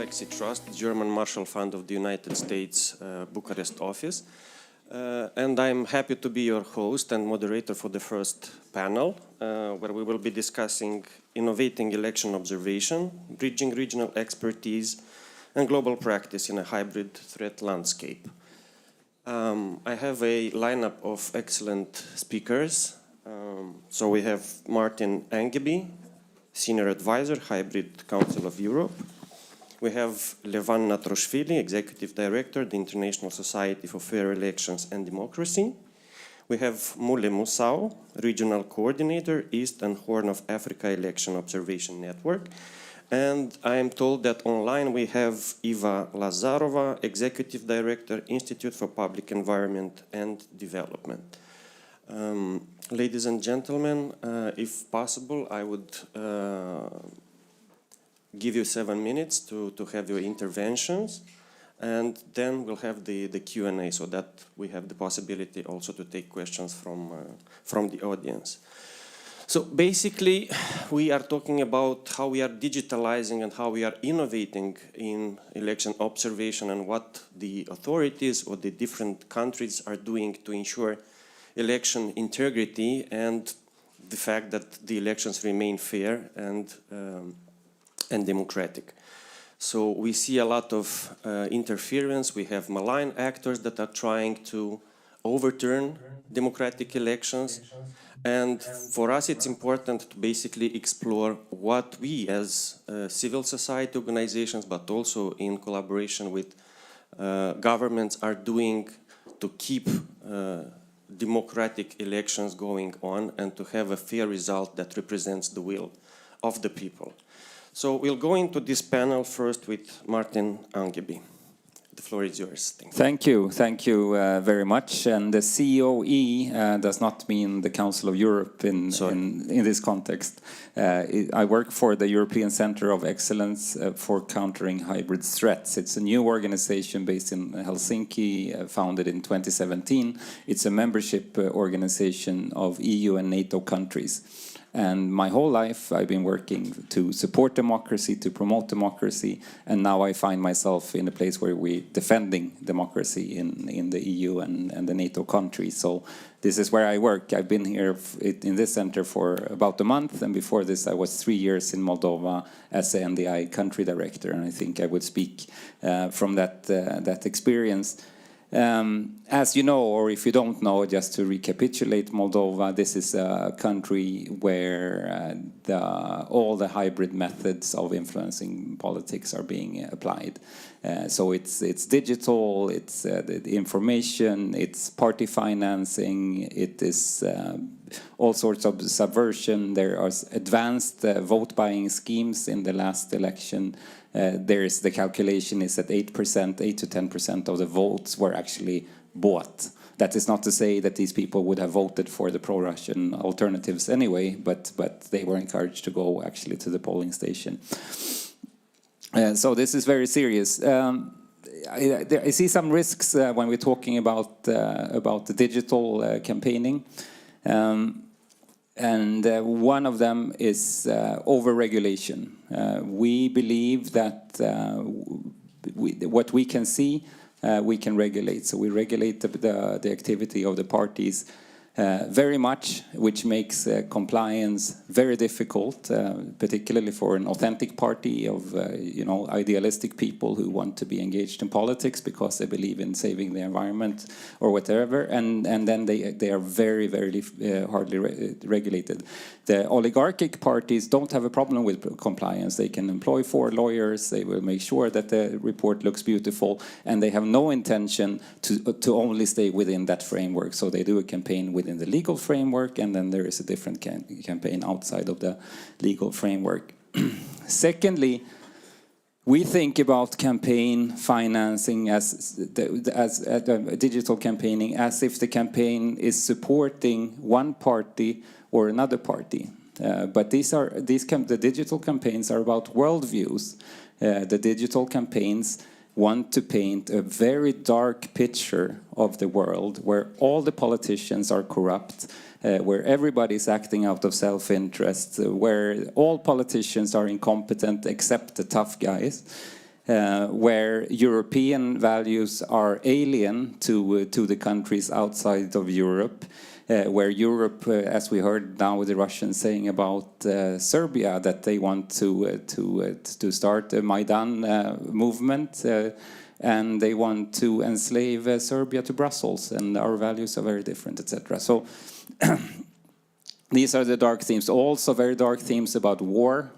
Galaxy Trust, German Marshall Fund of the United States Bucharest office. And I'm happy to be your host and moderator for the first panel, where we will be discussing innovating election observation, bridging regional expertise, and global practice in a hybrid threat landscape. I have a lineup of excellent speakers. So we have Martin Ängeby, Senior Advisor, Hybrid Council of Europe. We have Levan Natroshvili, Executive Director, the International Society for Fair Elections and Democracy. We have Mulle Musau, Regional Coordinator, East and Horn of Africa Election Observation Network. And I am told that online we have Eva Lazarova, Executive Director, Institute for Public Environment and Development. Ladies and gentlemen, if possible, I would give you 7 minutes to have your interventions, and then we'll have the Q&A so that we have the possibility also to take questions from the audience. So basically, we are talking about how we are digitalizing and how we are innovating in election observation and what the authorities or the different countries are doing to ensure election integrity and the fact that the elections remain fair and democratic. So we see a lot of interference. We have malign actors that are trying to overturn democratic elections. And for us, it's important to basically explore what we as civil society organizations, but also in collaboration with governments, are doing to keep democratic elections going on and to have a fair result that represents the will of the people. So we'll go into this panel first with Martin Ängeby. The floor is yours. Thank you very much. And the COE does not mean the Council of Europe in this context. I work for the European Center of Excellence for Countering Hybrid Threats. It's a new organization based in Helsinki, founded in 2017. It's a membership organization of EU and NATO countries. And my whole life I've been working to support democracy, to promote democracy, and now I find myself in a place where we're defending democracy in the EU and the NATO countries. So this is where I work. I've been here in this center for about a month, and before this I was 3 years in Moldova as the NDI country director, and I think I would speak from that experience. As you know, or if you don't know, just to recapitulate Moldova, this is a country where all the hybrid methods of influencing politics are being applied. So it's digital, it's the information, it's party financing, it is all sorts of subversion. There are advanced vote buying schemes in the last election. The calculation is that 8 to 10% of the votes were actually bought. That is not to say that these people would have voted for the pro-Russian alternatives anyway, but they were encouraged to go actually to the polling station. So this is very serious. I see some risks when we're talking about the digital campaigning. And one of them is over-regulation. We believe that what we can see, we can regulate. So we regulate the activity of the parties very much, which makes compliance very difficult, particularly for an authentic party of idealistic people who want to be engaged in politics because they believe in saving the environment or whatever, and then they are very, very hardly regulated. The oligarchic parties don't have a problem with compliance. They can employ 4 lawyers, they will make sure that the report looks beautiful, and they have no intention to only stay within that framework. So they do a campaign within the legal framework, and then there is a different campaign outside of the legal framework. Secondly, we think about campaign financing as digital campaigning as if the campaign is supporting one party or another party. But the digital campaigns are about worldviews. The digital campaigns want to paint a very dark picture of the world where all the politicians are corrupt, where everybody's acting out of self-interest, where all politicians are incompetent except the tough guys. where European values are alien to the countries outside of Europe, where Europe, as we heard now with the Russians saying about Serbia, that they want to start a Maidan movement, and they want to enslave Serbia to Brussels, and our values are very different, etc. So these are the dark themes. Also very dark themes about war.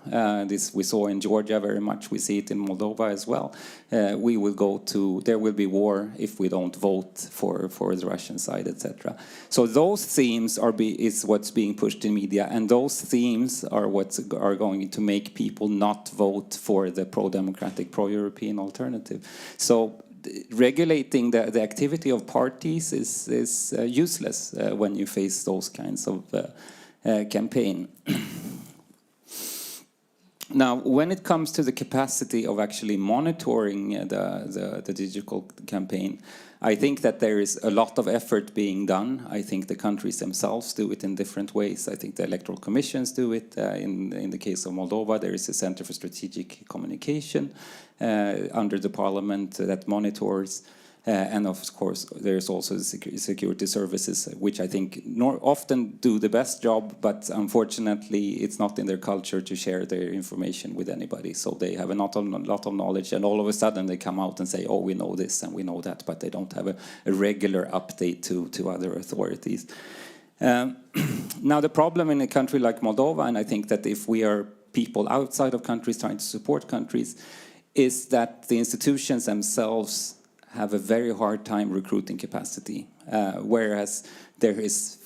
This we saw in Georgia very much. We see it in Moldova as well. There will be war if we don't vote for the Russian side, etc. So those themes is what's being pushed in media, and those themes are what are going to make people not vote for the pro-democratic, pro-European alternative. So regulating the activity of parties is useless when you face those kinds of campaign. Now, when it comes to the capacity of actually monitoring the digital campaign, I think that there is a lot of effort being done. I think the countries themselves do it in different ways. I think the electoral commissions do it. In the case of Moldova, there is a Center for Strategic Communication under the parliament that monitors. And of course, there's also the security services, which I think often do the best job, but unfortunately, it's not in their culture to share their information with anybody. So they have a lot of knowledge, and all of a sudden they come out and say, oh, we know this and we know that, but they don't have a regular update to other authorities. Now, the problem in a country like Moldova, and I think that if we are people outside of countries trying to support countries, is that the institutions themselves have a very hard time recruiting capacity, whereas there is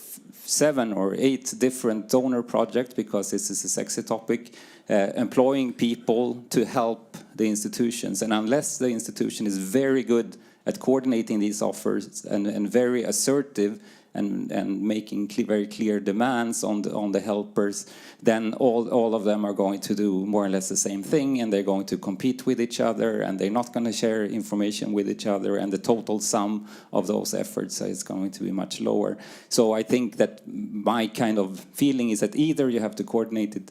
7 or 8 different donor projects, because this is a sexy topic, employing people to help the institutions. And unless the institution is very good at coordinating these offers and very assertive and making very clear demands on the helpers, then all of them are going to do more or less the same thing, and they're going to compete with each other, and they're not going to share information with each other, and the total sum of those efforts is going to be much lower. So I think that my kind of feeling is that either you have to coordinate it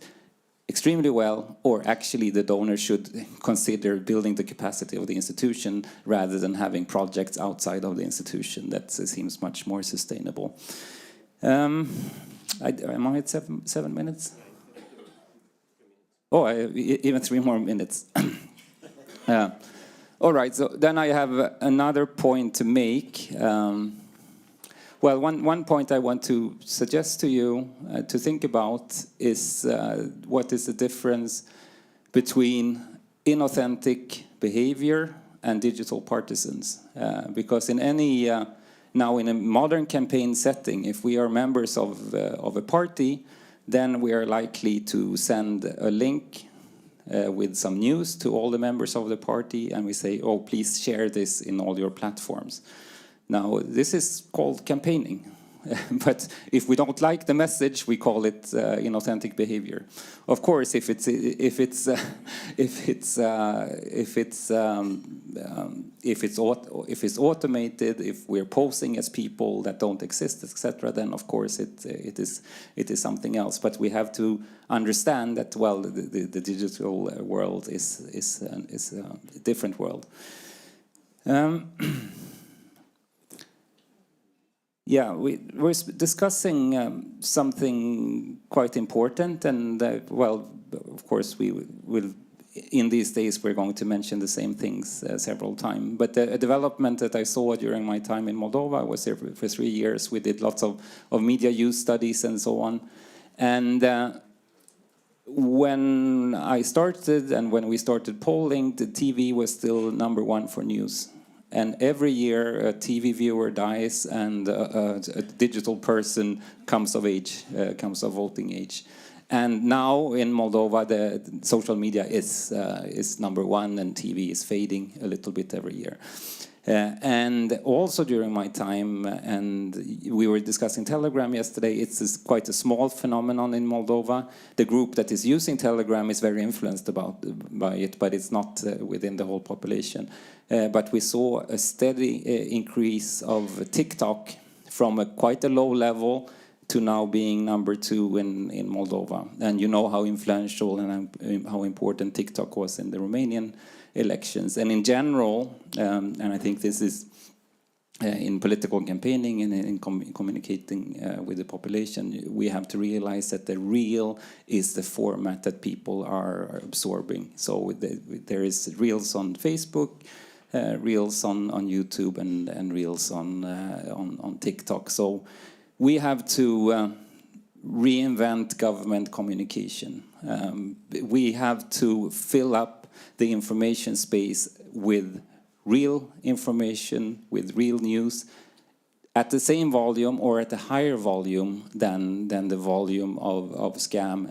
extremely well, or actually the donor should consider building the capacity of the institution rather than having projects outside of the institution. That seems much more sustainable. Am I at 7 minutes? Oh, even 3 more minutes. All right, so then I have another point to make. Well, one point I want to suggest to you to think about is what is the difference between inauthentic behavior and digital partisans. Because in any, now in a modern campaign setting, if we are members of a party, then we are likely to send a link with some news to all the members of the party, and we say, oh, please share this in all your platforms. Now, this is called campaigning, but if we don't like the message, we call it inauthentic behavior. Of course, if it's automated, if we're posing as people that don't exist, etc., then of course it is something else. But we have to understand that, well, the digital world is a different world. Yeah, we're discussing something quite important, and well, of course, we will. In these days, we're going to mention the same things several times. But a development that I saw during my time in Moldova, I was there for 3 years. We did lots of media use studies and so on. And when I started, and when we started polling, the TV was still #1 for news. And every year a TV viewer dies and a digital person comes of age, comes of voting age. And now in Moldova, the social media is #1, and TV is fading a little bit every year. And also during my time, and we were discussing Telegram yesterday, it's quite a small phenomenon in Moldova. The group that is using Telegram is very influenced by it, but it's not within the whole population. But we saw a steady increase of TikTok from quite a low level to now being number 2 in Moldova. And you know how influential and how important TikTok was in the Romanian elections. And in general, and I think this is in political campaigning and in communicating with the population, we have to realize that the real is the format that people are absorbing. So there is Reels on Facebook, Reels on YouTube, and Reels on TikTok. So we have to reinvent government communication. We have to fill up the information space with real information, with real news, at the same volume or at a higher volume than the volume of scam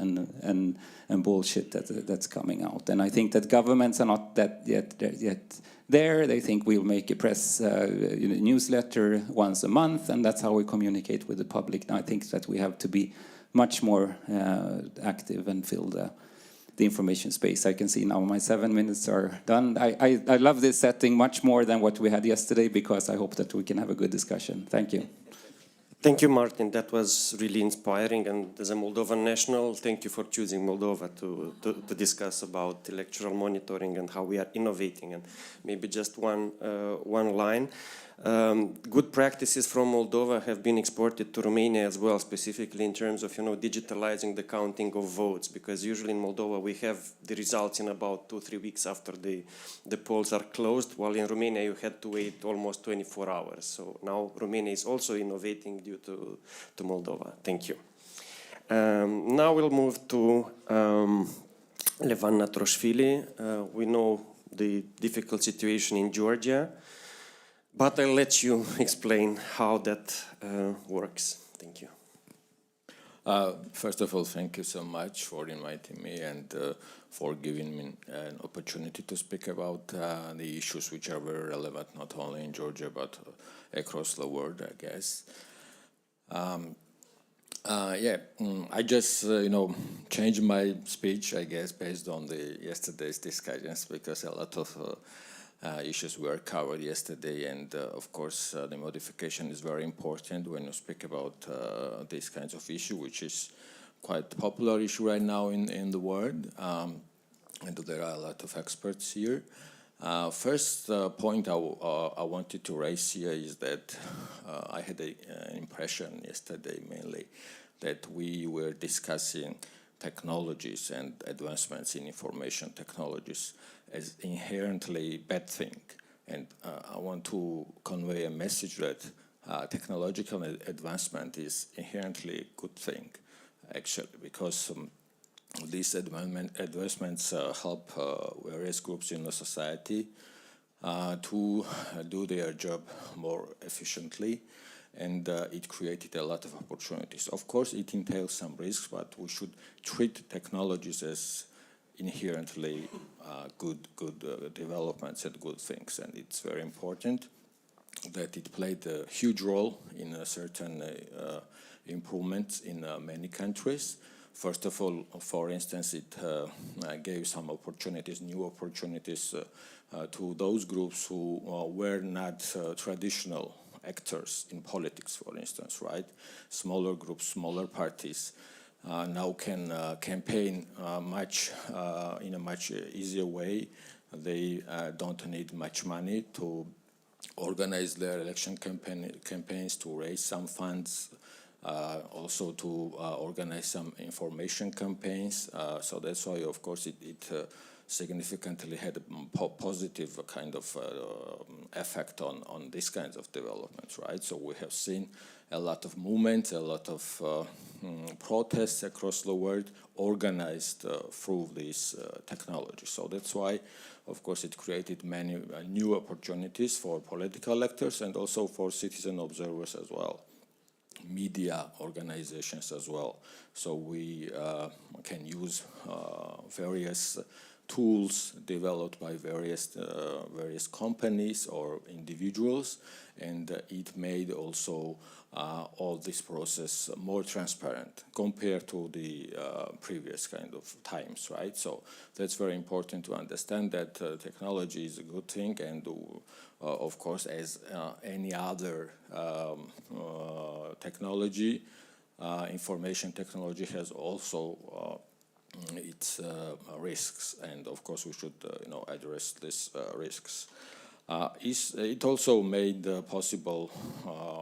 and bullshit that's coming out. And I think that governments are not that yet there. They think we'll make a press newsletter once a month, and that's how we communicate with the public. Now I think that we have to be much more active and fill the information space. I can see now my 7 minutes are done. I love this setting much more than what we had yesterday, because I hope that we can have a good discussion. Thank you. Thank you, Martin. That was really inspiring. And as a Moldovan national, thank you for choosing Moldova to discuss about electoral monitoring and how we are innovating. And maybe just one line. Good practices from Moldova have been exported to Romania as well, specifically in terms of digitalizing the counting of votes, because usually in Moldova we have the results in about 2-3 weeks after the polls are closed, while in Romania you had to wait almost 24 hours. So now Romania is also innovating due to Moldova. Thank you. Now we'll move to Levan Natroshvili. We know the difficult situation in Georgia, but I'll let you explain how that works. Thank you. First of all, thank you so much for inviting me and for giving me an opportunity to speak about the issues which are very relevant not only in Georgia but across the world, I guess. I just changed my speech, I guess, based on the yesterday's discussions, because a lot of issues were covered yesterday, and of course the modification is very important when you speak about these kinds of issue, which is quite popular issue right now in the world, and there are a lot of experts here. First point I wanted to raise here is that I had an impression yesterday mainly that we were discussing technologies and advancements in information technologies as inherently bad thing. And I want to convey a message that technological advancement is inherently a good thing, actually, because these advancements help various groups in the society to do their job more efficiently, and it created a lot of opportunities. Of course, it entails some risks, but we should treat technologies as inherently good developments and good things, and it's very important that it played a huge role in certain improvements in many countries. First of all, for instance, it gave some opportunities, new opportunities to those groups who were not traditional actors in politics, for instance, right? Smaller groups, smaller parties now can campaign in a much easier way. They don't need much money to organize their election campaigns, to raise some funds, also to organize some information campaigns. So that's why, of course, it significantly had a positive kind of effect on these kinds of developments, right? So we have seen a lot of movements, a lot of protests across the world organized through this technology. So that's why, of course, it created many new opportunities for political actors and also for citizen observers as well, media organizations as well. So we can use various tools developed by various companies or individuals, and it made also all this process more transparent compared to the previous kind of times, right? So that's very important to understand that technology is a good thing, and of course, as any other technology, information technology has also its risks, and of course we should address these risks. It also made possible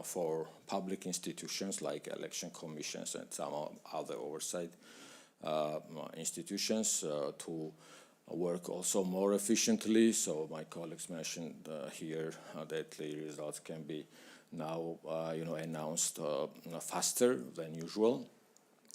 for public institutions like election commissions and some other oversight institutions to work also more efficiently. So my colleagues mentioned here that the results can be now announced faster than usual.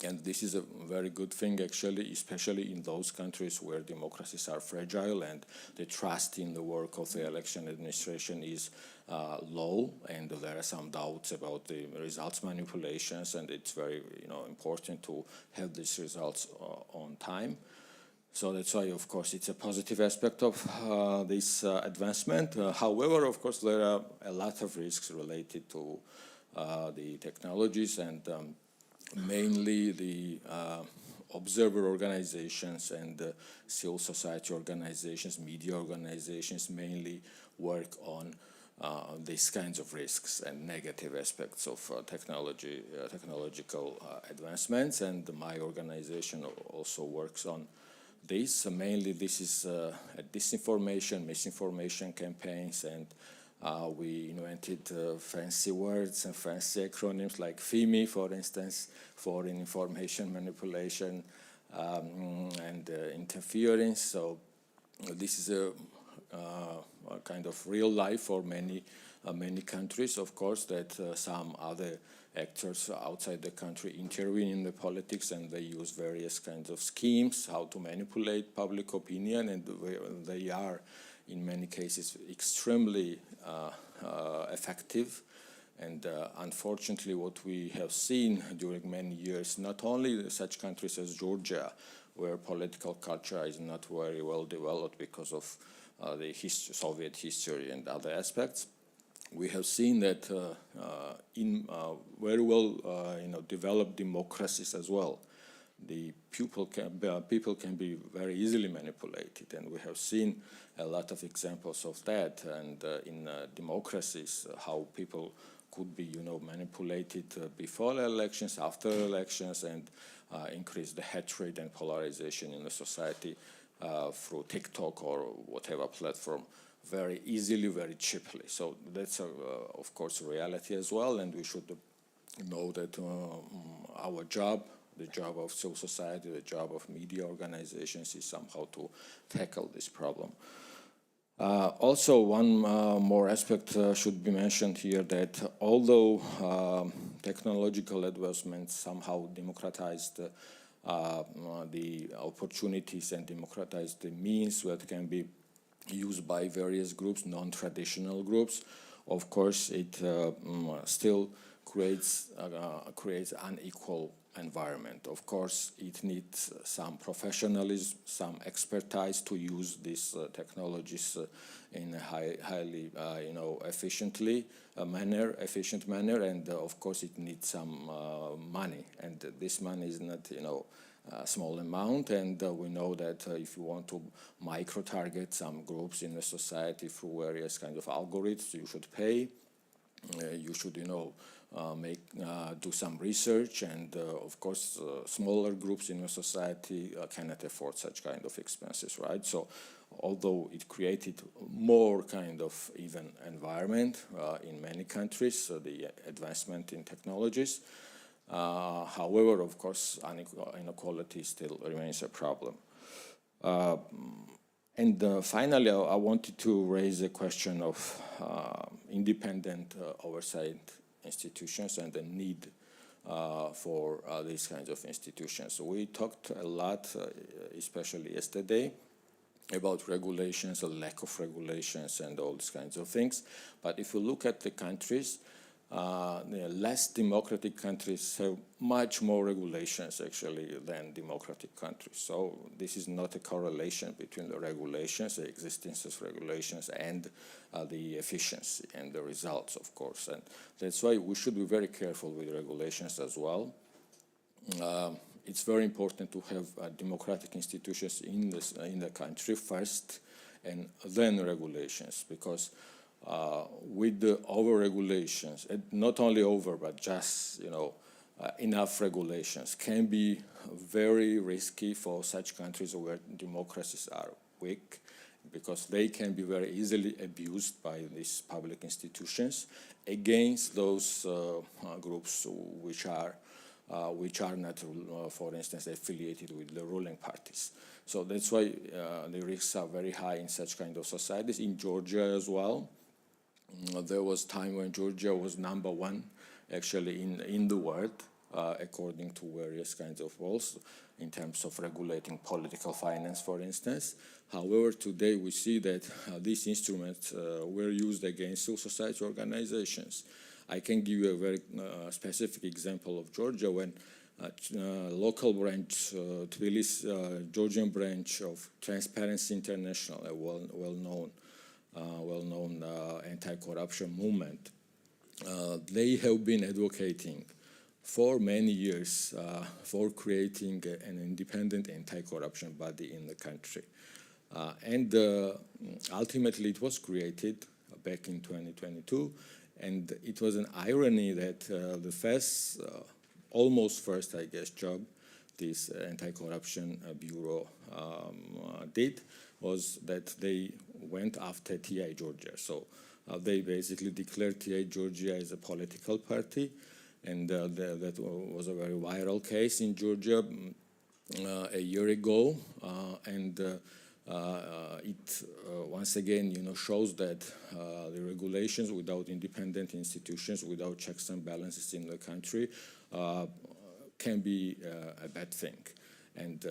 And this is a very good thing, actually, especially in those countries where democracies are fragile and the trust in the work of the election administration is low, and there are some doubts about the results manipulations, and it's very important to have these results on time. So that's why, of course, it's a positive aspect of this advancement. However, of course, there are a lot of risks related to the technologies, and mainly the observer organizations and civil society organizations, media organizations mainly work on these kinds of risks and negative aspects of technological advancements, and my organization also works on this. Mainly this is disinformation, misinformation campaigns, and we invented fancy words and fancy acronyms like FIMI, for instance, foreign information manipulation and interference. So this is a kind of real life for many countries, of course, that some other actors outside the country intervene in the politics, and they use various kinds of schemes how to manipulate public opinion, and they are in many cases extremely effective. And unfortunately, what we have seen during many years, not only such countries as Georgia, where political culture is not very well developed because of the Soviet history and other aspects, we have seen that in very well developed democracies as well, the people can be very easily manipulated, and we have seen a lot of examples of that. And in democracies, how people could be, manipulated before elections, after elections, and increase the hatred and polarization in the society through TikTok or whatever platform very easily, very cheaply. So that's, of course, a reality as well, and we should know that our job, the job of civil society, the job of media organizations is somehow to tackle this problem. Also, one more aspect should be mentioned here, that although technological advancements somehow democratized the opportunities and democratized the means that can be used by various groups, non-traditional groups, of course, it still creates unequal environment. Of course, it needs some professionalism, some expertise to use these technologies in a highly, efficient manner, and of course, it needs some money, and this money is not, a small amount, and we know that if you want to micro-target some groups in the society through various kinds of algorithms, you should pay. You should, do some research, and of course, smaller groups in a society cannot afford such kind of expenses, right? So, although it created more kind of even environment in many countries, the advancement in technologies, however, of course, inequality still remains a problem. And finally, I wanted to raise a question of independent oversight institutions and the need for these kinds of institutions. So we talked a lot, especially yesterday, about regulations, a lack of regulations, and all these kinds of things. But if you look at the countries, the less democratic countries have much more regulations actually than democratic countries. So this is not a correlation between the regulations, the existence of regulations, and the efficiency and the results, of course. And that's why we should be very careful with regulations as well. It's very important to have democratic institutions in the country first, and then regulations, because with the over-regulations, not only over, but just, enough regulations can be very risky for such countries where democracies are weak, because they can be very easily abused by these public institutions against those groups which are not, for instance, affiliated with the ruling parties. So that's why the risks are very high in such kind of societies. In Georgia as well, there was time when Georgia was #1 actually in the world, according to various kinds of polls, in terms of regulating political finance, for instance. However, today we see that these instruments were used against civil society organizations. I can give you a very specific example of Georgia, when local branch, Tbilisi, Georgian branch of Transparency International, a well-known anti-corruption movement, they have been advocating for many years for creating an independent anti-corruption body in the country. And ultimately it was created back in 2022, and it was an irony that the almost first, I guess, job this anti-corruption bureau did was that they went after TI Georgia. So they basically declared TI Georgia as a political party, and that was a very viral case in Georgia a year ago, and it once again, shows that the regulations without independent institutions, without checks and balances in the country, can be a bad thing. And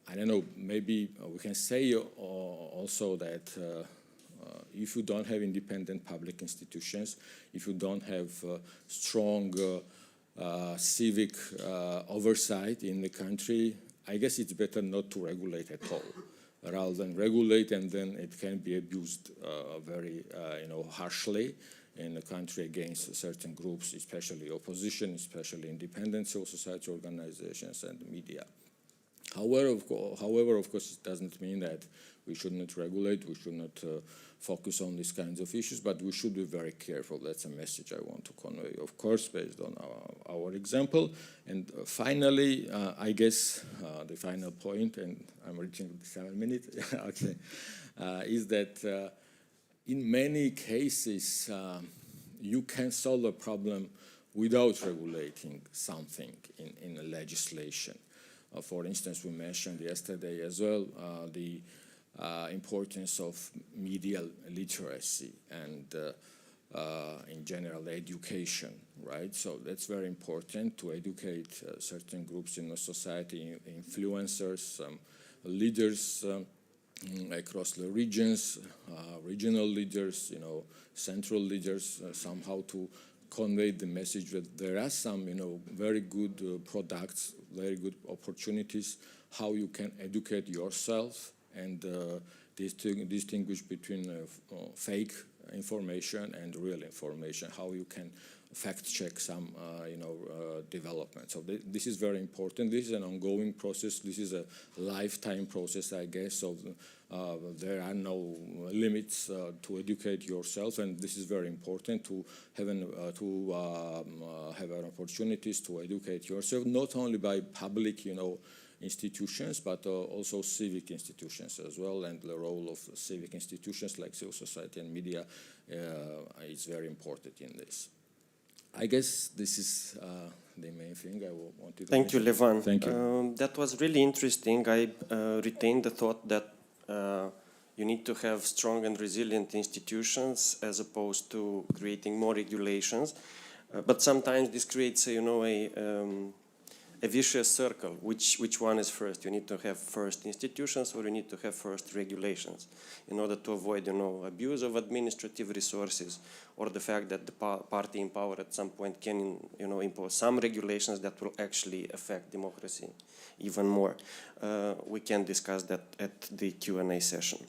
I don't know, maybe we can say also that if you don't have independent public institutions, if you don't have strong civic oversight in the country, I guess it's better not to regulate at all, rather than regulate and then it can be abused very harshly in the country against certain groups, especially opposition, especially independent civil society organizations and the media. However, of course, it doesn't mean that we should not regulate, we should not focus on these kinds of issues, but we should be very careful. That's a message I want to convey, of course, based on our example. And finally, I guess the final point, and I'm reaching the 7 minutes, okay, is that in many cases, you can solve a problem without regulating something in a legislation. For instance, we mentioned yesterday as well the importance of media literacy and in general education, right? So that's very important to educate certain groups in the society, influencers, leaders across the regions, regional leaders, central leaders, somehow to convey the message that there are some, very good products, very good opportunities, how you can educate yourself and distinguish between fake information and real information, how you can fact check some, development. So this is very important. This is an ongoing process. This is a lifetime process, I guess. So there are no limits to educate yourself, and this is very important to have an opportunities to educate yourself, not only by public, institutions, but also civic institutions as well. And the role of civic institutions like civil society and media is very important in this. I guess this is the main thing I wanted to Thank you, Levan. Thank you. That was really interesting. I retained the thought that you need to have strong and resilient institutions as opposed to creating more regulations. But sometimes this creates, a vicious circle. Which one is first? You need to have first institutions, or you need to have first regulations in order to avoid, abuse of administrative resources, or the fact that the party in power at some point can, impose some regulations that will actually affect democracy even more. We can discuss that at the Q&A session.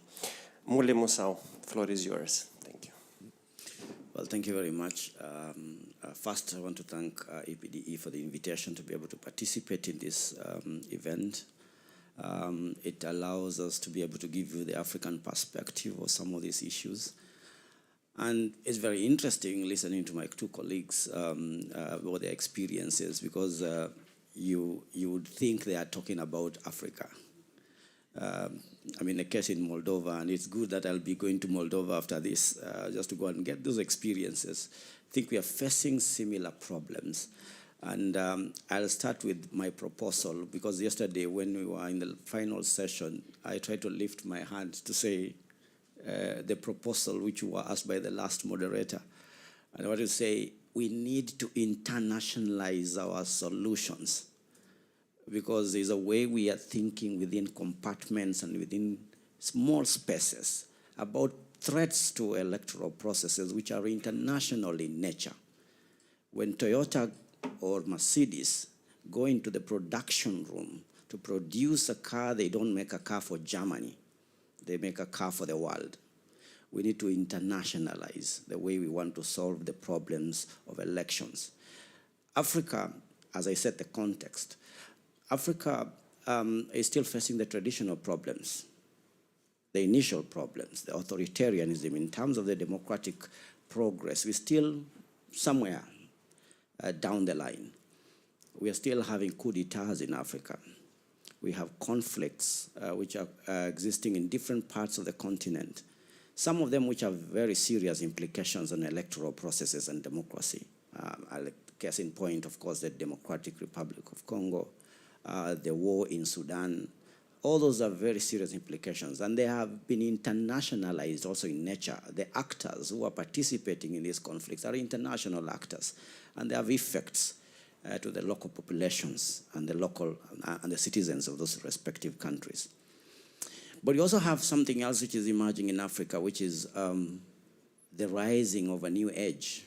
Mulle, Musau, floor is yours. Thank you. Well, thank you very much. First, I want to thank EPDE for the invitation to be able to participate in this event. It allows us to be able to give you the African perspective of some of these issues. And it's very interesting listening to my two colleagues about their experiences, because you would think they are talking about Africa. I mean, a case in Moldova, and it's good that I'll be going to Moldova after this, just to go and get those experiences. I think we are facing similar problems. And I'll start with my proposal, because yesterday when we were in the final session, I tried to lift my hand to say the proposal which you were asked by the last moderator. And I want to say we need to internationalize our solutions, because there's a way we are thinking within compartments and within small spaces about threats to electoral processes which are international in nature. When Toyota or Mercedes go into the production room to produce a car, they don't make a car for Germany. They make a car for the world. We need to internationalize the way we want to solve the problems of elections. Africa, as I said, the context, Africa is still facing the traditional problems, the initial problems, the authoritarianism in terms of the democratic progress. We're still somewhere down the line. We are still having coup d'etats in Africa. We have conflicts which are existing in different parts of the continent, some of them which have very serious implications on electoral processes and democracy. Case in point, of course, the Democratic Republic of Congo, the war in Sudan. All those are very serious implications, and they have been internationalized also in nature. The actors who are participating in these conflicts are international actors, and they have effects to the local populations and the local and the citizens of those respective countries. But you also have something else which is emerging in Africa, which is the rising of a new age.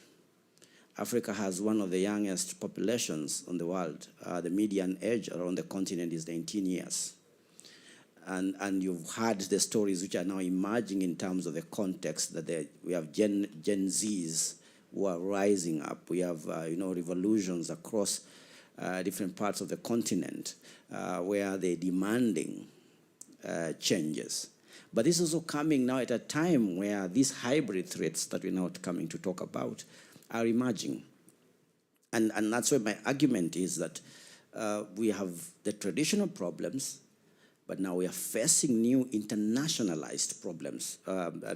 Africa has one of the youngest populations in the world. The median age around the continent is 19 years. And you've heard the stories which are now emerging in terms of the context that we have Gen Zs who are rising up. We have revolutions across different parts of the continent where they're demanding changes. But this is also coming now at a time where these hybrid threats that we're now coming to talk about are emerging. And that's why my argument is that we have the traditional problems, but now we are facing new internationalized problems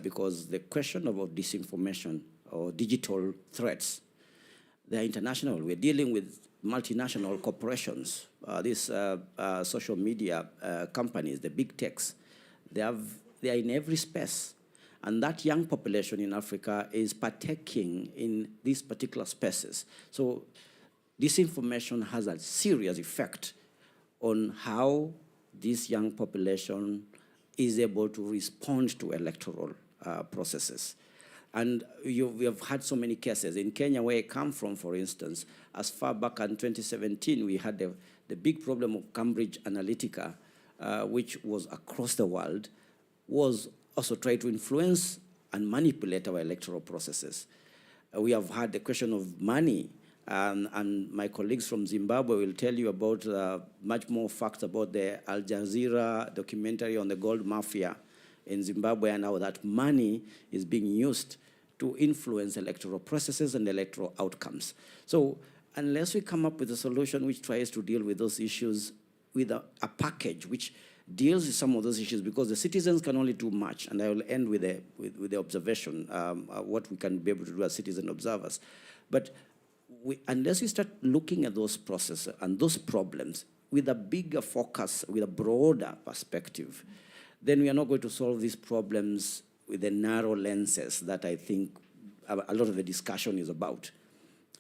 because the question about disinformation or digital threats, they're international. We're dealing with multinational corporations, these social media companies, the big techs. They are in every space. And that young population in Africa is partaking in these particular spaces. So disinformation has a serious effect on how this young population is able to respond to electoral processes. And we have had so many cases. In Kenya, where I come from, for instance, as far back in 2017, we had the big problem of Cambridge Analytica, which was across the world, was also try to influence and manipulate our electoral processes. We have had the question of money, and my colleagues from Zimbabwe will tell you about much more facts about the Al Jazeera documentary on the gold mafia in Zimbabwe and how that money is being used to influence electoral processes and electoral outcomes. So unless we come up with a solution which tries to deal with those issues with a package which deals with some of those issues, because the citizens can only do much, and I will end with the observation, what we can be able to do as citizen observers. But unless we start looking at those processes and those problems with a bigger focus, with a broader perspective, then we are not going to solve these problems with the narrow lenses that I think a lot of the discussion is about.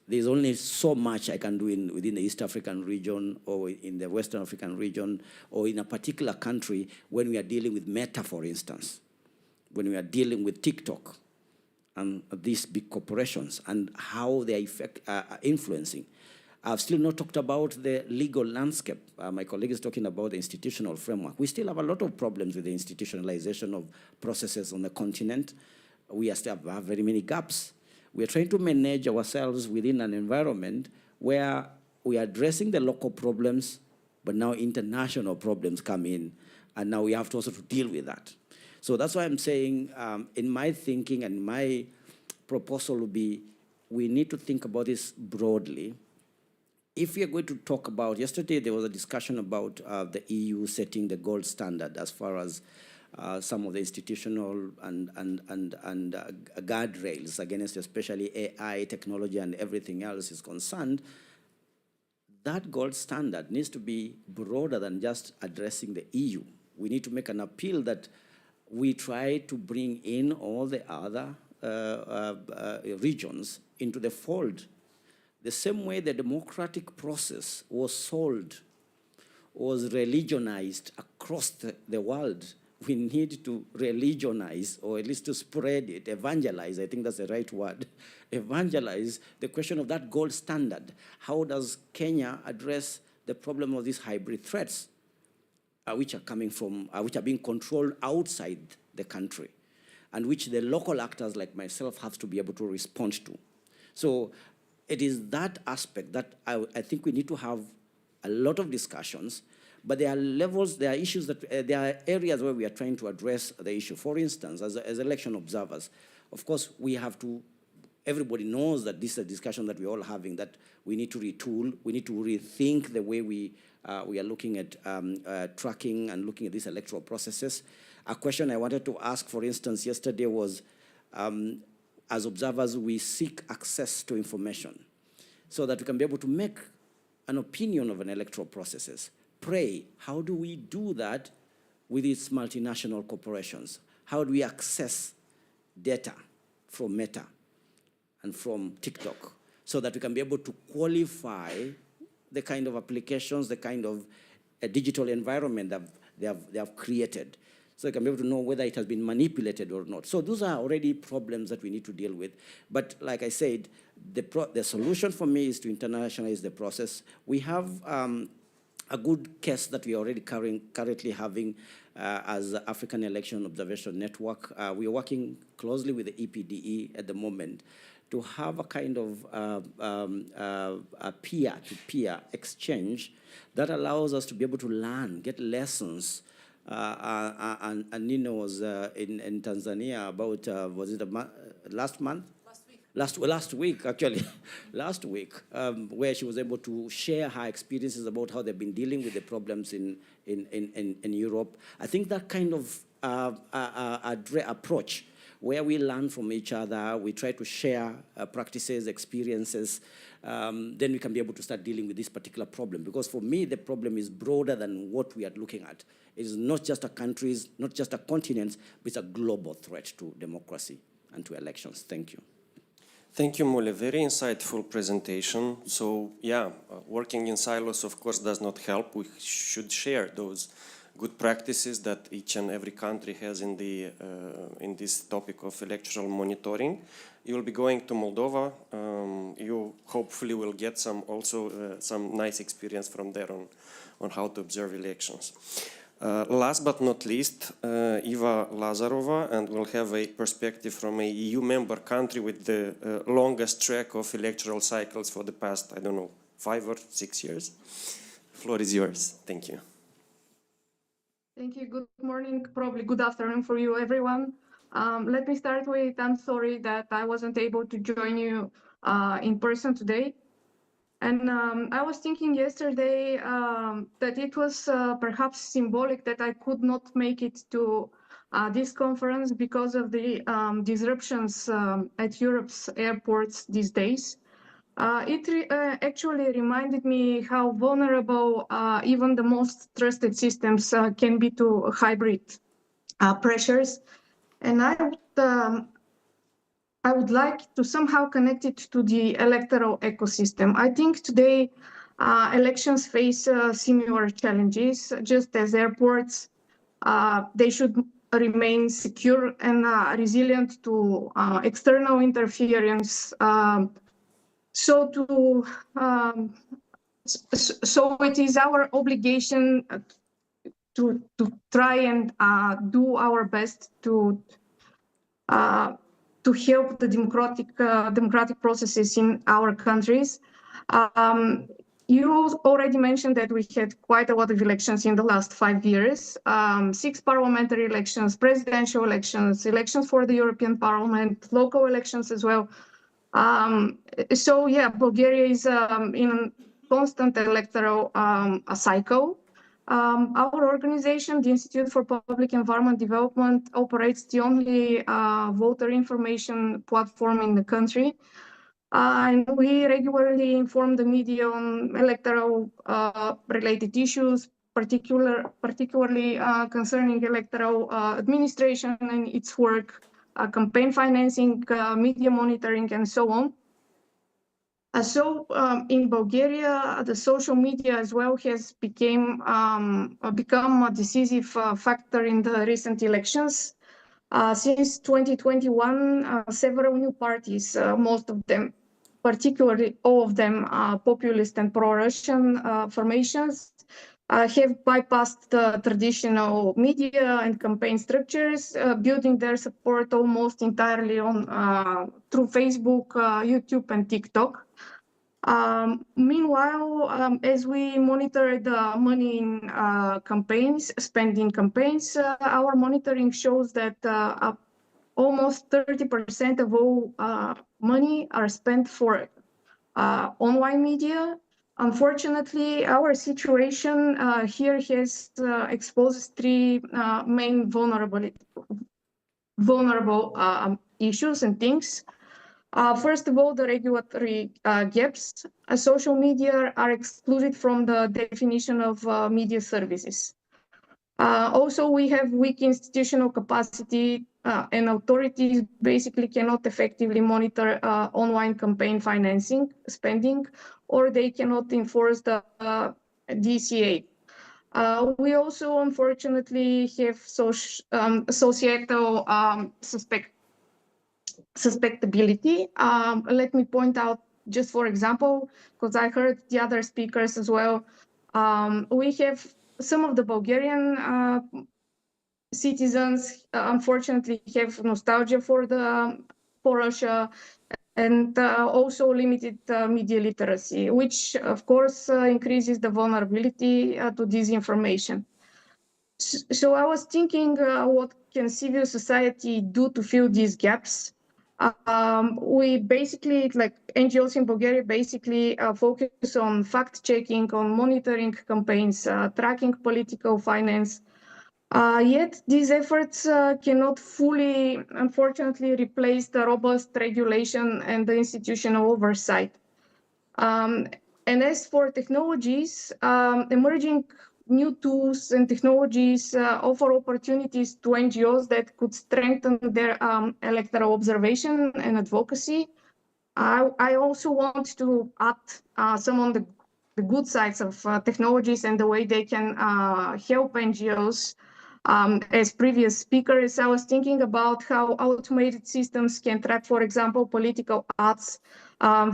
There's only so much I can do within the East African region or in the Western African region or in a particular country when we are dealing with Meta, for instance, when we are dealing with TikTok and these big corporations and how they are influencing. I've still not talked about the legal landscape. My colleague is talking about the institutional framework. We still have a lot of problems with the institutionalization of processes on the continent. We still have very many gaps. We are trying to manage ourselves within an environment where we are addressing the local problems, but now international problems come in, and now we have to also deal with that. So that's why I'm saying, in my thinking and my proposal would be, we need to think about this broadly. If we are going to talk about, yesterday there was a discussion about the EU setting the gold standard as far as some of the institutional and guardrails against especially AI, technology, and everything else is concerned. That gold standard needs to be broader than just addressing the EU. We need to make an appeal that we try to bring in all the other regions into the fold. The same way the democratic process was sold, was religionized across the world, we need to religionize, or at least to spread it, evangelize, I think that's the right word, evangelize the question of that gold standard. How does Kenya address the problem of these hybrid threats, which are coming from, which are being controlled outside the country, and which the local actors like myself have to be able to respond to? So it is that aspect that I think we need to have a lot of discussions, but there are levels, there are issues that, there are areas where we are trying to address the issue. For instance, as election observers, of course, we have to, everybody knows that this is a discussion that we're all having, that we need to retool, we need to rethink the way we are looking at tracking and looking at these electoral processes. A question I wanted to ask, for instance, yesterday was, as observers, we seek access to information so that we can be able to make an opinion of an electoral processes. Pray, how do we do that with its multinational corporations? How do we access data from Meta and from TikTok so that we can be able to qualify the kind of applications, the kind of digital environment that they have created, so they can be able to know whether it has been manipulated or not. So those are already problems that we need to deal with. But like I said, the solution for me is to internationalize the process. We have a good case that we are already currently having as the African Election Observation Network. We are working closely with the EPDE at the moment to have a kind of a peer-to-peer exchange that allows us to be able to learn, get lessons. And Nino was in Tanzania about, was it last month? Last week, actually, last week, where she was able to share her experiences about how they've been dealing with the problems in Europe. I think that kind of approach, where we learn from each other, we try to share practices, experiences, then we can be able to start dealing with this particular problem. Because for me, the problem is broader than what we are looking at. It is not just a countries, not just a continent, but it's a global threat to democracy and to elections. Thank you. Thank you, Mulle. Very insightful presentation. So, yeah, working in silos, of course, does not help. We should share those good practices that each and every country has in this topic of electoral monitoring. You will be going to Moldova. You hopefully will get some nice experience from there on how to observe elections. Last but not least, Eva Lazarova, and we'll have a perspective from a EU member country with the longest track of electoral cycles for the past, I don't know, 5 or 6 years. Floor is yours. Thank you. Thank you. Good morning, probably good afternoon for you, everyone. Let me start with, I'm sorry that I wasn't able to join you in person today. And I was thinking yesterday that it was perhaps symbolic that I could not make it to this conference because of the disruptions at Europe's airports these days. It actually reminded me how vulnerable even the most trusted systems can be to hybrid pressures. And I would like to somehow connect it to the electoral ecosystem. I think today elections face similar challenges, just as airports. They should remain secure and resilient to external interference. So it is our obligation to try and do our best to help the democratic processes in our countries. You already mentioned that we had quite a lot of elections in the last 5 years, 6 parliamentary elections, presidential elections, elections for the European Parliament, local elections as well. So yeah, Bulgaria is in a constant electoral cycle. Our organization, the Institute for Public Environment Development, operates the only voter information platform in the country. And we regularly inform the media on electoral related issues, particularly concerning electoral administration and its work, campaign financing, media monitoring, and so on. So in Bulgaria, the social media as well has become a decisive factor in the recent elections. Since 2021, several new parties, most of them, particularly all of them, populist and pro-Russian formations, have bypassed the traditional media and campaign structures, building their support almost entirely on through Facebook, YouTube, and TikTok. Meanwhile, as we monitor the money in campaigns, spending campaigns, our monitoring shows that almost 30% of all money are spent for online media. Unfortunately, our situation here has exposed 3 main vulnerable issues and things. First of all, the regulatory gaps. Social media are excluded from the definition of media services. Also, we have weak institutional capacity and authorities basically cannot effectively monitor online campaign financing spending, or they cannot enforce the DCA. We also, unfortunately, have societal suspectability. Let me point out, just for example, because I heard the other speakers as well, we have some of the Bulgarian citizens, unfortunately, have nostalgia for Russia, and also limited media literacy, which of course increases the vulnerability to disinformation. So I was thinking, what can civil society do to fill these gaps? We basically, like NGOs in Bulgaria, basically focus on fact-checking, on monitoring campaigns, tracking political finance. Yet these efforts cannot fully, unfortunately, replace the robust regulation and the institutional oversight. And as for technologies, emerging new tools and technologies offer opportunities to NGOs that could strengthen their electoral observation and advocacy. I also want to add some on the good sides of technologies and the way they can help NGOs. As previous speakers, I was thinking about how automated systems can track, for example, political ads,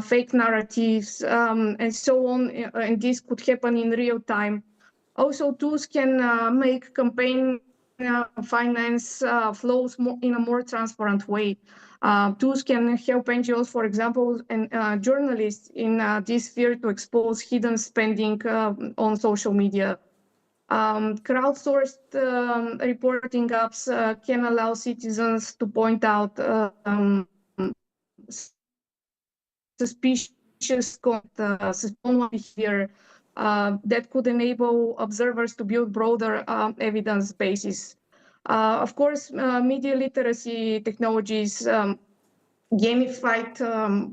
fake narratives, and so on, and this could happen in real time. Also, tools can make campaign finance flows in a more transparent way. Tools can help NGOs, for example, and journalists in this sphere to expose hidden spending on social media. Crowdsourced reporting apps can allow citizens to point out suspicious behavior that could enable observers to build broader evidence bases. Of course, media literacy technologies, gamified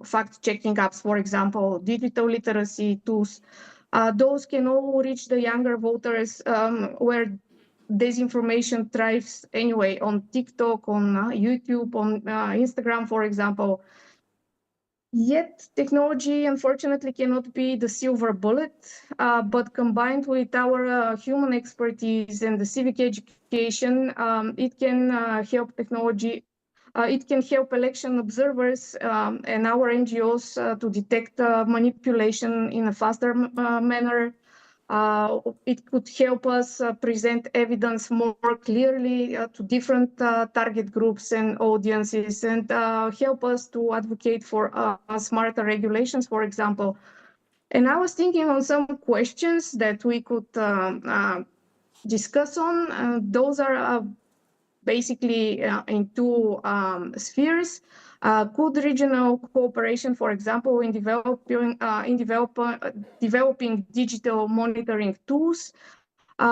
fact-checking apps, for example, digital literacy tools, those can all reach the younger voters where disinformation thrives anyway, on TikTok, on YouTube, on Instagram, for example. Yet technology, unfortunately, cannot be the silver bullet, but combined with our human expertise and the civic education, it can help technology. It can help election observers and our NGOs to detect manipulation in a faster manner. It could help us present evidence more clearly to different target groups and audiences, and help us to advocate for smarter regulations, for example. And I was thinking on some questions that we could discuss on. Those are basically in two spheres. Could regional cooperation, for example, in developing digital monitoring tools,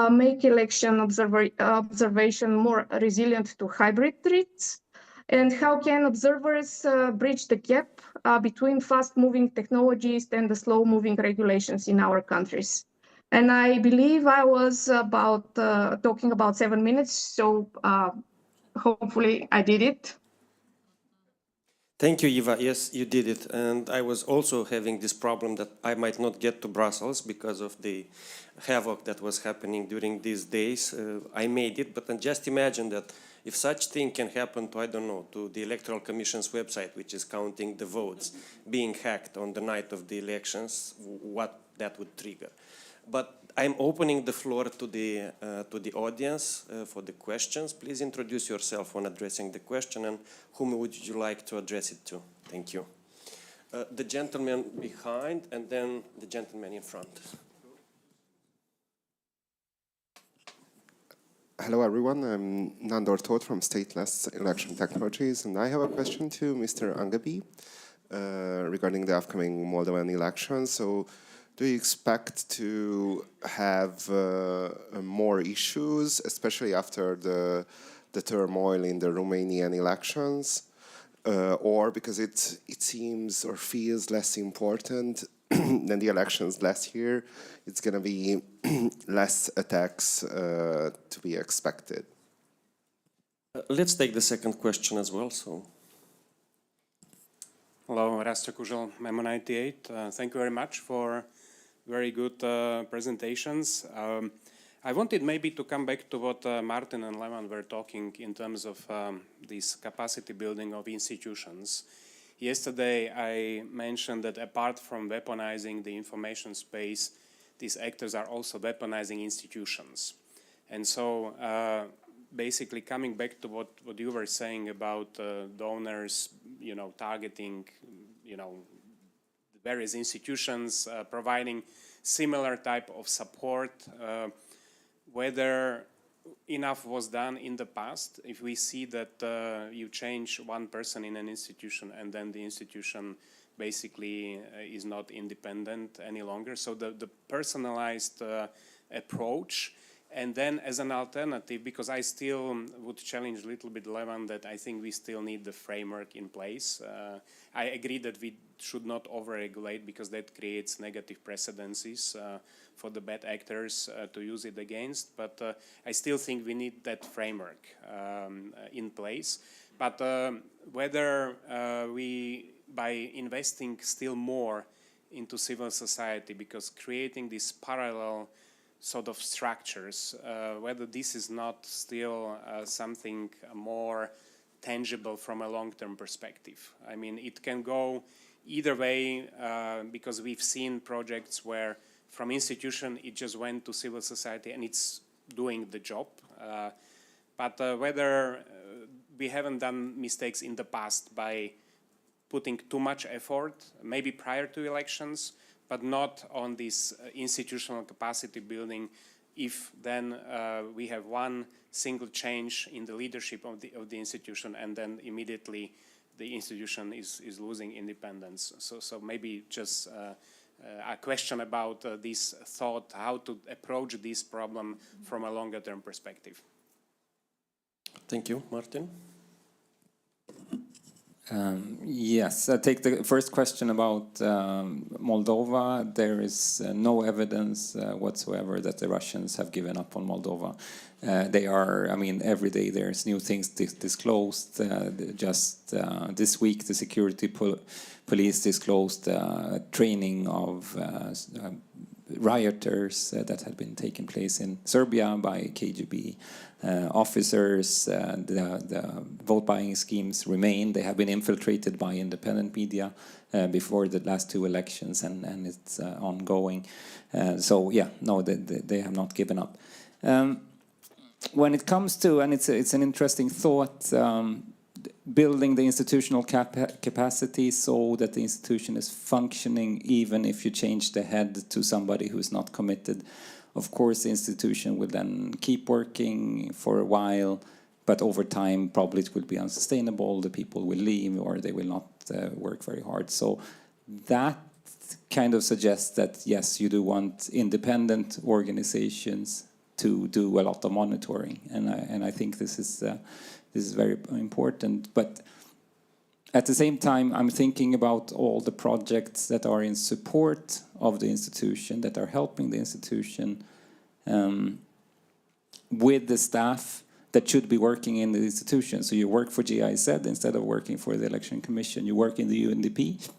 make election observation more resilient to hybrid threats? And how can observers bridge the gap between fast-moving technologies and the slow-moving regulations in our countries? And I believe I was about talking about 7 minutes, so hopefully I did it. Thank you, Eva. Yes, you did it. And I was also having this problem that I might not get to Brussels because of the havoc that was happening during these days. I made it, but then just imagine that if such thing can happen to, I don't know, to the Electoral Commission's website, which is counting the votes, being hacked on the night of the elections, what that would trigger. But I'm opening the floor to the audience for the questions. Please introduce yourself when addressing the question, and whom would you like to address it to? Thank you. The gentleman behind, and then the gentleman in front. Hello everyone, I'm Nandor Toth from Stateless Election Technologies, and I have a question to Mr. Ängeby regarding the upcoming Moldovan elections. So, do you expect to have more issues, especially after the turmoil in the Romanian elections, or because it seems or feels less important than the elections last year, it's going to be less attacks to be expected? Let's take the second question as well. So, hello, Rasta Kužel, Memo 98. Thank you very much for very good presentations. I wanted maybe to come back to what Martin and Levan were talking in terms of this capacity building of institutions. Yesterday I mentioned that apart from weaponizing the information space, these actors are also weaponizing institutions. And so basically coming back to what you were saying about donors, targeting, various institutions, providing similar type of support, whether enough was done in the past. If we see that you change one person in an institution and then the institution basically is not independent any longer. So the personalized approach. And then as an alternative, because I still would challenge a little bit Levan that I think we still need the framework in place. I agree that we should not over-regulate because that creates negative precedences for the bad actors to use it against. But I still think we need that framework in place. But whether we, by investing still more into civil society, because creating these parallel sort of structures, whether this is not still something more tangible from a long-term perspective. I mean, it can go either way because we've seen projects where from institution it just went to civil society and it's doing the job. But whether we haven't done mistakes in the past by putting too much effort, maybe prior to elections, but not on this institutional capacity building, if then we have one single change in the leadership of the institution and then immediately the institution is losing independence. So maybe just a question about this thought, how to approach this problem from a longer term perspective. thank you, Martin. Yes, I take the first question about Moldova. There is no evidence whatsoever that the Russians have given up on Moldova. They are, I mean, every day there's new things disclosed. Just this week, the security police disclosed training of rioters that had been taking place in Serbia by KGB officers. The vote buying schemes remain. They have been infiltrated by independent media before the last two elections, and it's ongoing. So yeah, no, they have not given up. When it comes to, and it's an interesting thought, building the institutional capacity so that the institution is functioning even if you change the head to somebody who is not committed. Of course, the institution will then keep working for a while, but over time probably it will be unsustainable, the people will leave or they will not work very hard. So that kind of suggests that yes, you do want independent organizations to do a lot of monitoring, and I think this is very important. But at the same time, I'm thinking about all the projects that are in support of the institution, that are helping the institution with the staff that should be working in the institution. So you work for GIZ instead of working for the Election Commission. You work in the UNDP.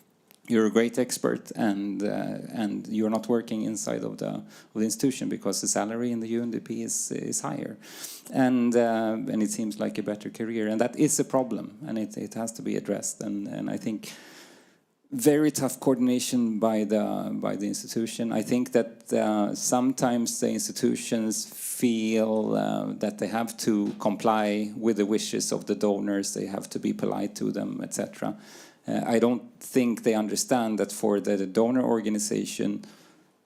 You're a great expert, and you're not working inside of the institution because the salary in the UNDP is higher, and it seems like a better career, and that is a problem, and it has to be addressed. And I think very tough coordination by the institution. I think that sometimes the institutions feel that they have to comply with the wishes of the donors. They have to be polite to them, etc. I don't think they understand that for the donor organization,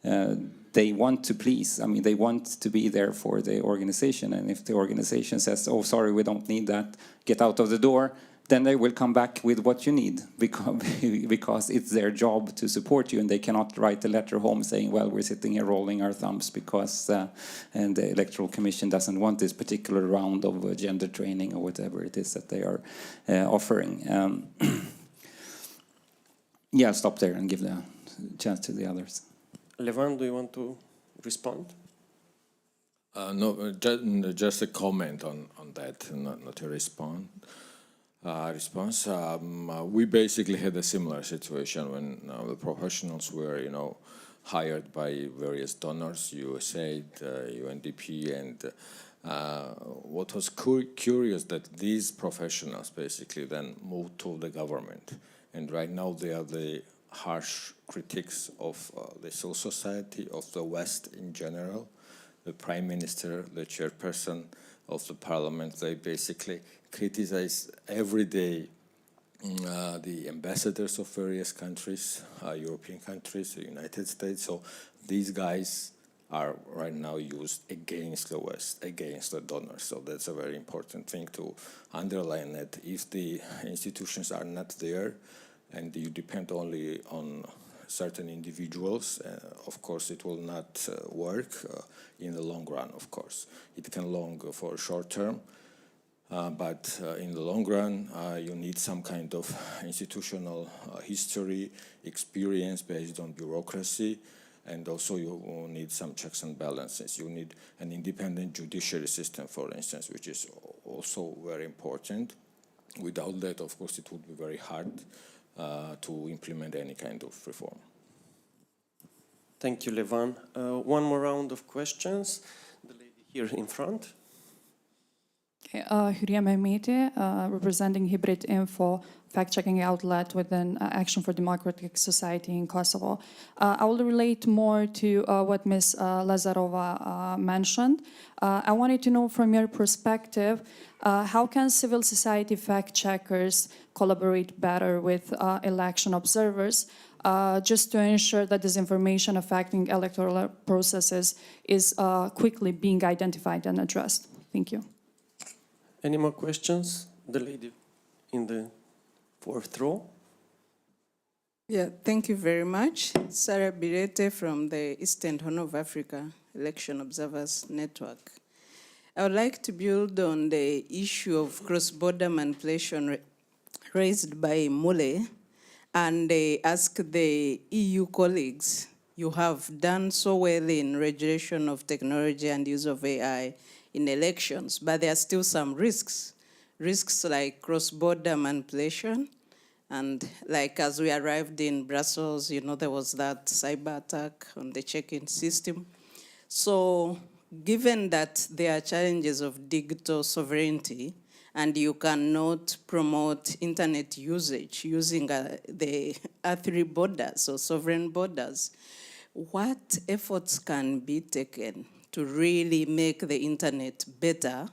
they want to please. I mean, they want to be there for the organization. And if the organization says, oh, sorry, we don't need that, get out of the door, then they will come back with what you need because it's their job to support you, and they cannot write a letter home saying, well, we're sitting here rolling our thumbs because and the Electoral Commission doesn't want this particular round of gender training or whatever it is that they are offering. Yeah, I'll stop there and give the chance to the others. Levan, do you want to respond? No, just a comment on that, not a response. We basically had a similar situation when the professionals were, hired by various donors, USAID, UNDP, and what was curious that these professionals basically then moved to the government. And right now they are the harsh critics of the civil society, of the West in general. The Prime Minister, the chairperson of the parliament, they basically criticize every day the ambassadors of various countries, European countries, the United States. So these guys are right now used against the West, against the donors. So that's a very important thing to underline, that if the institutions are not there, and you depend only on certain individuals, of course it will not work in the long run, of course. It can long for short term, but in the long run you need some kind of institutional history, experience based on bureaucracy, and also you need some checks and balances. You need an independent judiciary system, for instance, which is also very important. Without that, of course, it would be very hard to implement any kind of reform. Thank you, Levan. One more round of questions. The lady here in front. Hürriye Mehmeti, representing Hybrid Info, fact-checking outlet within Action for Democratic Society in Kosovo. I will relate more to what Ms. Lazarova mentioned. I wanted to know from your perspective, how can civil society fact-checkers collaborate better with election observers just to ensure that disinformation affecting electoral processes is quickly being identified and addressed? Thank you. Any more questions? The lady in the fourth row. Yeah, thank you very much. Sarah Birete from the Eastern Horn of Africa Election Observers Network. I would like to build on the issue of cross-border manipulation raised by Mulle and ask the EU colleagues, you have done so well in regulation of technology and use of AI in elections, but there are still some risks like cross-border manipulation. And like as we arrived in Brussels, there was that cyber attack on the check-in system. So given that there are challenges of digital sovereignty and you cannot promote internet usage using the R3 borders or sovereign borders, what efforts can be taken to really make the internet better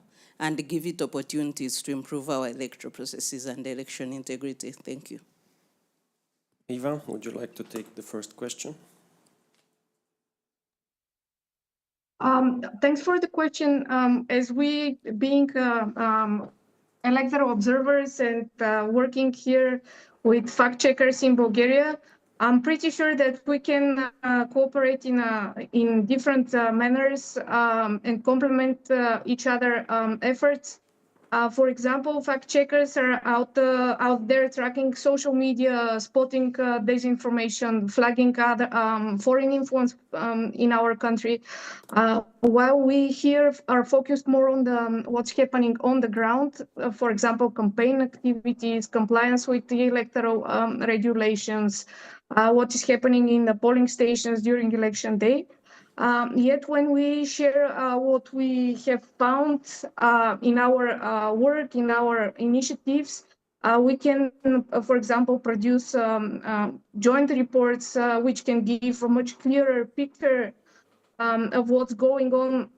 and give it opportunities to improve our electoral processes and election integrity. Thank you. Eva, would you like to take the first question? Thanks for the question. As we being electoral observers and working here with fact checkers in Bulgaria, I'm pretty sure that we can cooperate in different manners and complement each other efforts. For example, fact checkers are out there tracking social media, spotting disinformation, flagging other foreign influence in our country, while we here are focused more on what's happening on the ground. For example, campaign activities, compliance with the electoral regulations, what is happening in the polling stations during election day. Yet when we share what we have found in our work, in our initiatives, we can, for example, produce joint reports which can give a much clearer picture of what's going on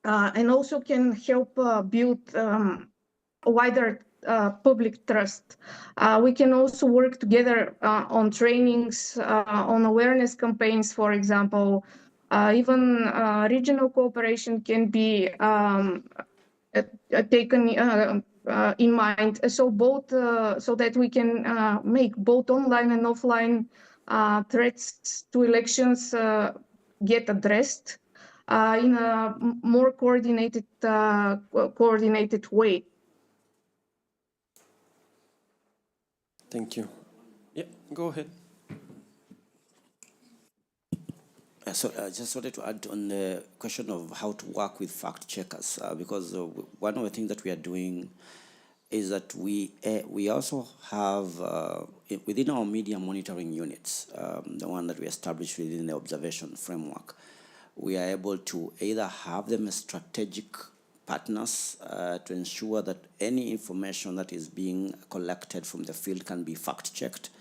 and also can help build a wider public trust. We can also work together on trainings, on awareness campaigns, for example. Even regional cooperation can be taken in mind. So both, so that we can make both online and offline threats to elections get addressed in a more coordinated way. Thank you. Yeah, go ahead. So I just wanted to add on the question of how to work with fact checkers, because one of the things that we are doing is that we also have within our media monitoring units, the one that we established within the observation framework, we are able to either have them as strategic partners to ensure that any information that is being collected from the field can be fact-checked,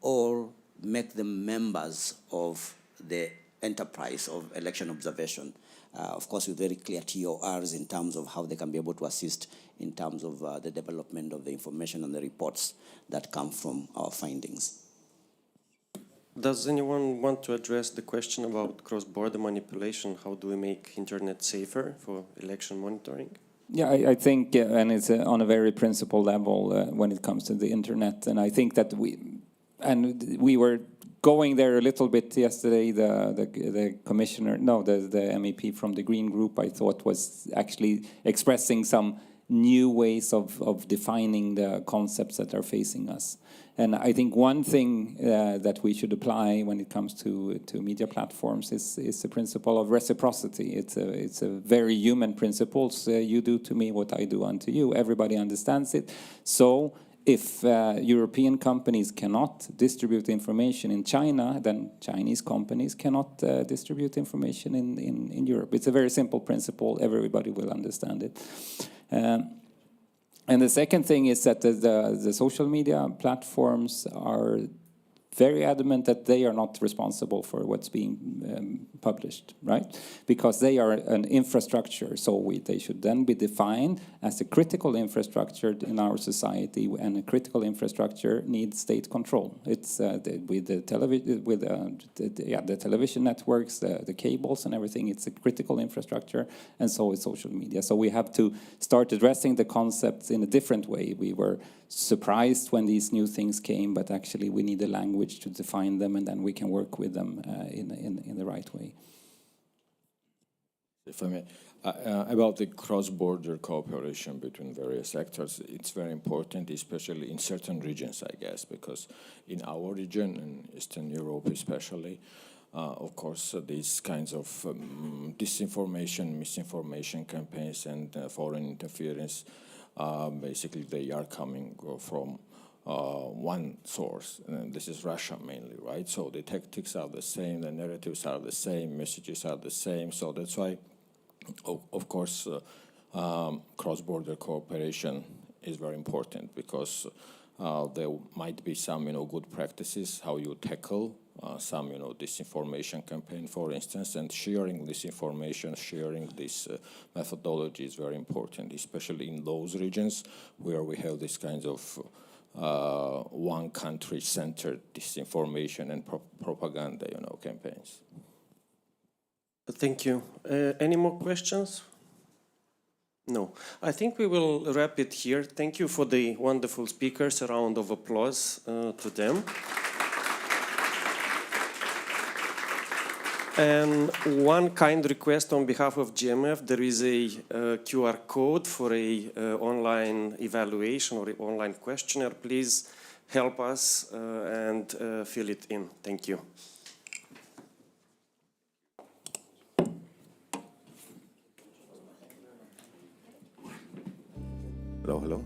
or make them members of the enterprise of election observation, of course with very clear TORs in terms of how they can be able to assist in terms of the development of the information and the reports that come from our findings. Does anyone want to address the question about cross-border manipulation? How do we make internet safer for election monitoring? Yeah, I think, and it's on a very principled level when it comes to the internet. And I think that we were going there a little bit yesterday. The commissioner, no, the MEP from the Green Group, I thought was actually expressing some new ways of defining the concepts that are facing us. And I think one thing that we should apply when it comes to media platforms is the principle of reciprocity. It's a very human principle. So you do to me what I do unto you. Everybody understands it. So if European companies cannot distribute information in China, then Chinese companies cannot distribute information in Europe. It's a very simple principle. Everybody will understand it. And the second thing is that the social media platforms are very adamant that they are not responsible for what's being published, right? Because they are an infrastructure, so they should then be defined as a critical infrastructure in our society, and a critical infrastructure needs state control. It's with the television networks, the cables and everything. It's a critical infrastructure, and so is social media. So we have to start addressing the concepts in a different way. We were surprised when these new things came, but actually we need a language to define them, and then we can work with them in the right way. If I may, about the cross-border cooperation between various actors, it's very important, especially in certain regions, I guess, because in our region, in Eastern Europe especially, of course, these kinds of disinformation, misinformation campaigns and foreign interference, basically they are coming from one source, and this is Russia mainly, right? So the tactics are the same, the narratives are the same, messages are the same, so that's why, of course, cross-border cooperation is very important, because there might be some, good practices, how you tackle some, disinformation campaign, for instance, and sharing this information, sharing this methodology is very important, especially in those regions where we have this kind of one country-centered disinformation and propaganda, campaigns. Thank you. Any more questions? No. I think we will wrap it here. Thank you for the wonderful speakers. A round of applause to them. And one kind request on behalf of GMF, there is a QR code for a online evaluation or online questionnaire. Please help us and fill it in. Thank you. Hello, hello.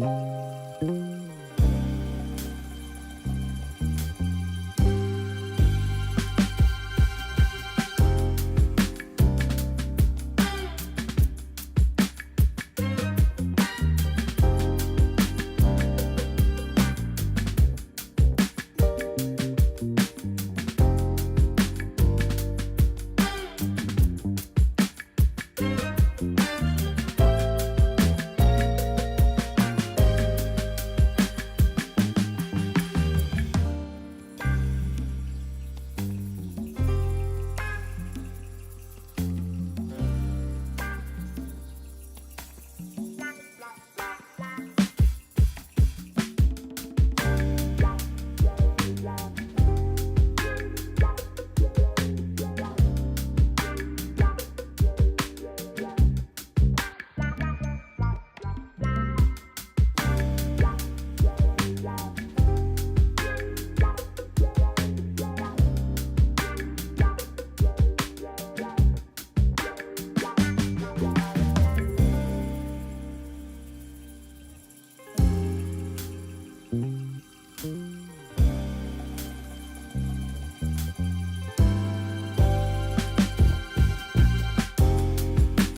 Thank you.